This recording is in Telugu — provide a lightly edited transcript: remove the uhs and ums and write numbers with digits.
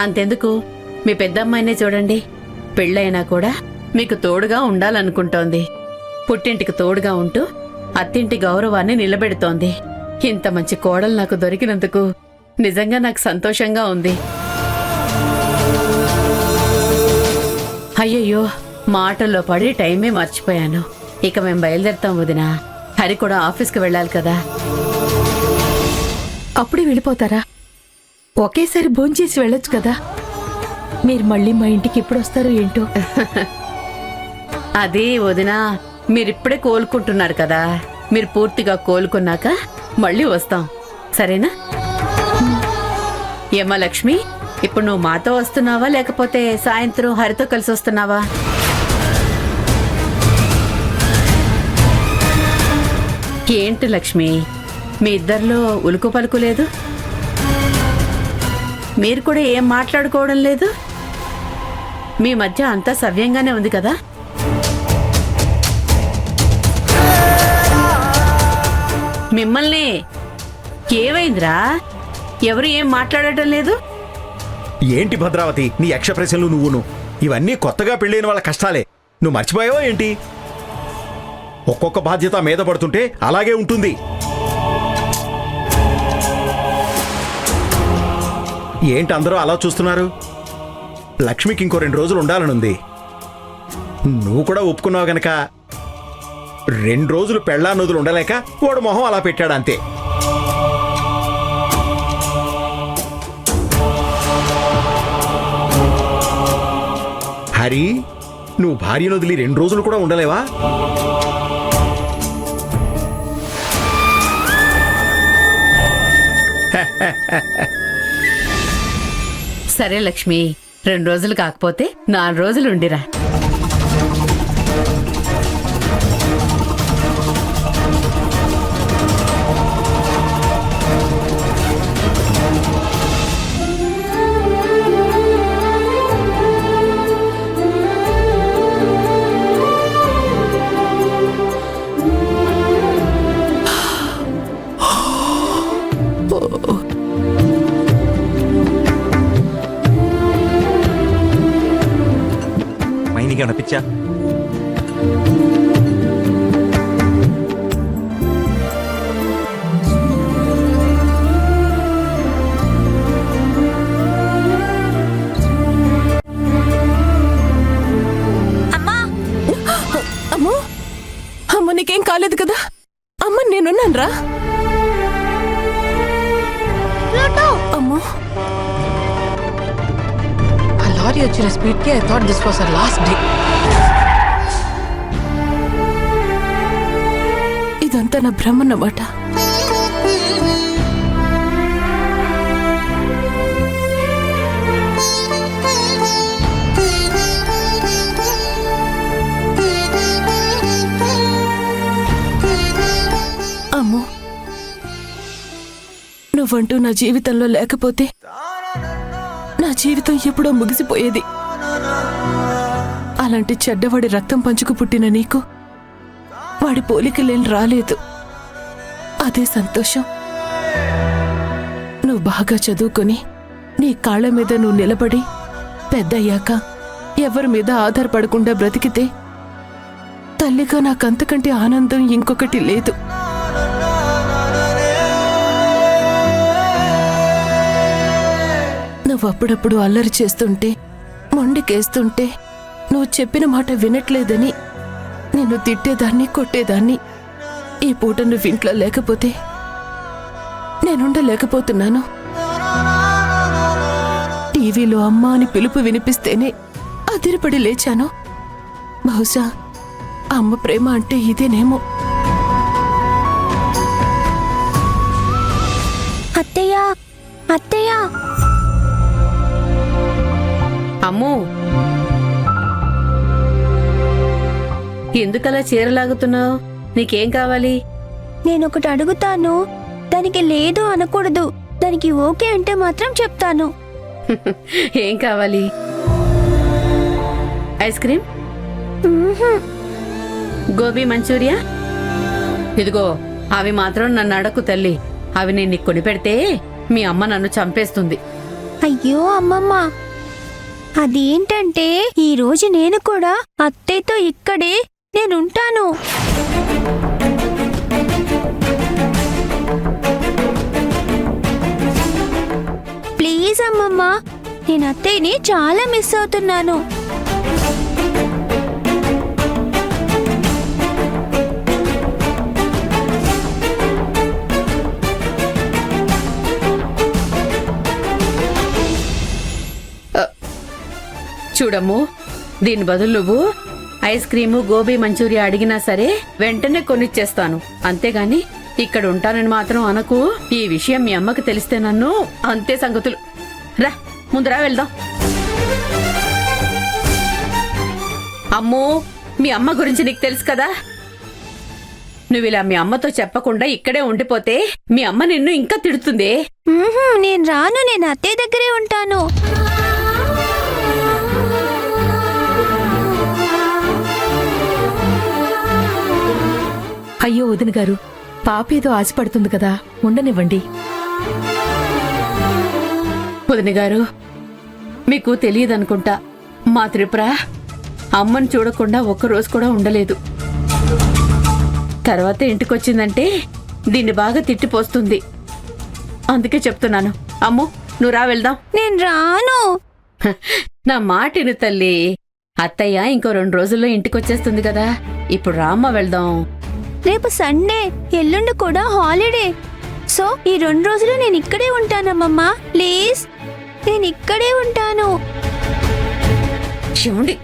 అంతెందుకు, మీ పెద్దమ్మాయినే చూడండి, పెళ్ళైనా కూడా మీకు తోడుగా ఉండాలనుకుంటోంది. పుట్టింటికి తోడుగా ఉంటూ అత్తింటి గౌరవాన్ని నిలబెడుతోంది. ఇంత మంచి కోడలు నాకు దొరికినందుకు నిజంగా నాకు సంతోషంగా ఉంది. అయ్యయ్యో, మాటల్లో పడి టైమే మర్చిపోయాను. ఇక మేం బయలుదేరుతాం వదినా. హరి కూడా ఆఫీస్కి వెళ్ళాలి కదా. అప్పుడే వెళ్ళిపోతారా? ఒకేసారి భోంచేసి వెళ్ళొచ్చు కదా. మీరు మళ్ళీ మా ఇంటికి ఎప్పుడు వస్తారో ఏంటో. అదే వదినా, మీరిప్పుడే కోలుకుంటున్నారు కదా. మీరు పూర్తిగా కోలుకున్నాక మళ్ళీ వస్తాం, సరేనా? ఏమ్మా లక్ష్మి, ఇప్పుడు నువ్వు మాతో వస్తున్నావా లేకపోతే సాయంత్రం హరితో కలిసి వస్తున్నావా? ఏంటి లక్ష్మి, మీ ఇద్దరిలో ఉలుకు పలుకు లేదు? మీరు కూడా ఏం మాట్లాడుకోవడం లేదు? మీ మధ్య అంతా సవ్యంగానే ఉంది కదా? మిమ్మల్ని ఏమైందిరా? ఎవరు ఏం మాట్లాడటం లేదు? ఏంటి భద్రావతి, నీ యక్ష ప్రశ్నలు నువ్వును? ఇవన్నీ కొత్తగా పెళ్ళైన వాళ్ళ కష్టాలే. నువ్వు మర్చిపోయావా ఏంటి? ఒక్కొక్క బాధ్యత మీద పడుతుంటే అలాగే ఉంటుంది. ఏంటి అందరూ అలా చూస్తున్నారు? లక్ష్మికి ఇంకో 2 రోజులు ఉండాలనుంది. నువ్వు కూడా ఒప్పుకున్నావు గనక 2 రోజులు పెళ్ళాన్నొదులు ఉండలేక వాడు మొహం అలా పెట్టాడు అంతే. హరి, నువ్వు భార్యను వదిలి 2 రోజులు కూడా ఉండలేవా? సరే లక్ష్మి, 2 రోజులు కాకపోతే 4 రోజులు ఉండిరా. మైనికేమన్నా పిచ్చా? అమ్మో అమ్మ, నీకేం కాలేదు కదా? అమ్మ, నేనున్నాను రా. అమ్మో, లారీ వచ్చిన స్పీడ్ కి I thought this was our last day. ఇదంతా నా భ్రమన్నమాట. అమ్మో, నువ్వంటూ నా జీవితంలో లేకపోతే నా జీవితం ఎప్పుడో ముగిసిపోయేది. అలాంటి చెడ్డవాడి రక్తం పంచుకు పుట్టిన నీకు వాడి పోలికలేం రాలేదు. అదే సంతోషం. నువ్వు బాగా చదువుకొని నీ కాళ్ళ మీద నువ్వు నిలబడి పెద్దయ్యాక ఎవరి మీద ఆధారపడకుండా బ్రతికితే తల్లిగా నాకంతకంటే ఆనందం ఇంకొకటి లేదు. నువ్వు అప్పుడప్పుడు అల్లరి చేస్తుంటే, మొండికేస్తుంటే, నువ్వు చెప్పిన మాట వినట్లేదని నిన్ను తిట్టేదాన్ని, కొట్టేదాన్ని. ఈ పూట నువ్వు ఇంట్లో లేకపోతే నేనుండలేకపోతున్నాను. టీవీలో అమ్మ అని పిలుపు వినిపిస్తేనే అదిరిపడి లేచాను. బహుశా అమ్మ ప్రేమ అంటే ఇదేనేమో. అత్తయ్య, అత్తయ్య. అమ్మో, ఎందుకలా చీరలాగుతున్నావు? నీకేం కావాలి? నేనొకటి అడుగుతాను, దానికి లేదు అనకూడదు. దానికి ఓకే అంటే మాత్రం చెప్తాను. ఏం కావాలి? Ice cream? గోబీ మంచూరియా? ఇదిగో, అవి మాత్రం నన్ను అడకు తల్లి. అవి నేను నీకు కొని పెడితే మీ అమ్మ నన్ను చంపేస్తుంది. అయ్యో అమ్మమ్మ, అదేంటంటే ఈ రోజు నేను కూడా అత్తయ్యతో ఇక్కడే నేనుంటాను. ప్లీజ్ అమ్మమ్మ, నేను అత్తయ్యని చాలా మిస్ అవుతున్నాను. చూడమ్ము, దీని బదులు నువ్వు ఐస్ క్రీము గోబీ మంచూరియా అడిగినా సరే వెంటనే కొనిచ్చేస్తాను. అంతేగాని ఇక్కడ ఉంటానని మాత్రం అనకు. ఈ విషయం మీ అమ్మకి తెలిస్తే నన్ను అంతే సంగతులు. రా, ముందురా వెళ్దాం. అమ్మో, మీ అమ్మ గురించి నీకు తెలుసు కదా. నువ్వు ఇలా మీ అమ్మతో చెప్పకుండా ఇక్కడే ఉండిపోతే మీ అమ్మ నిన్ను ఇంకా తిడుతుంది. నేను రాను, నేను అత్తయ్య దగ్గరే ఉంటాను. అయ్యో వదిన గారు, పాప ఏదో ఆశపడుతుంది కదా, ఉండనివ్వండి. వదిన గారు, మీకు తెలియదనుకుంటా, మా త్రిపుర అమ్మని చూడకుండా ఒక్కరోజు కూడా ఉండలేదు. తర్వాత ఇంటికొచ్చిందంటే దీన్ని బాగా తిట్టిపోస్తుంది. అందుకే చెప్తున్నాను. అమ్ము, నువ్వు రా వెళ్దాం. నేను రాను. నా మాటిను తల్లి. అత్తయ్య ఇంకో 2 రోజుల్లో ఇంటికొచ్చేస్తుంది కదా. ఇప్పుడు రామ్మ వెళ్దాం. రేపు సండే, ఎల్లుండి కూడా హాలిడే. సో ఈ 2 రోజులు నేను ఇక్కడే ఉంటానమ్మమ్మా. ప్లీజ్, నేను ఇక్కడే ఉంటాను. చూడండి,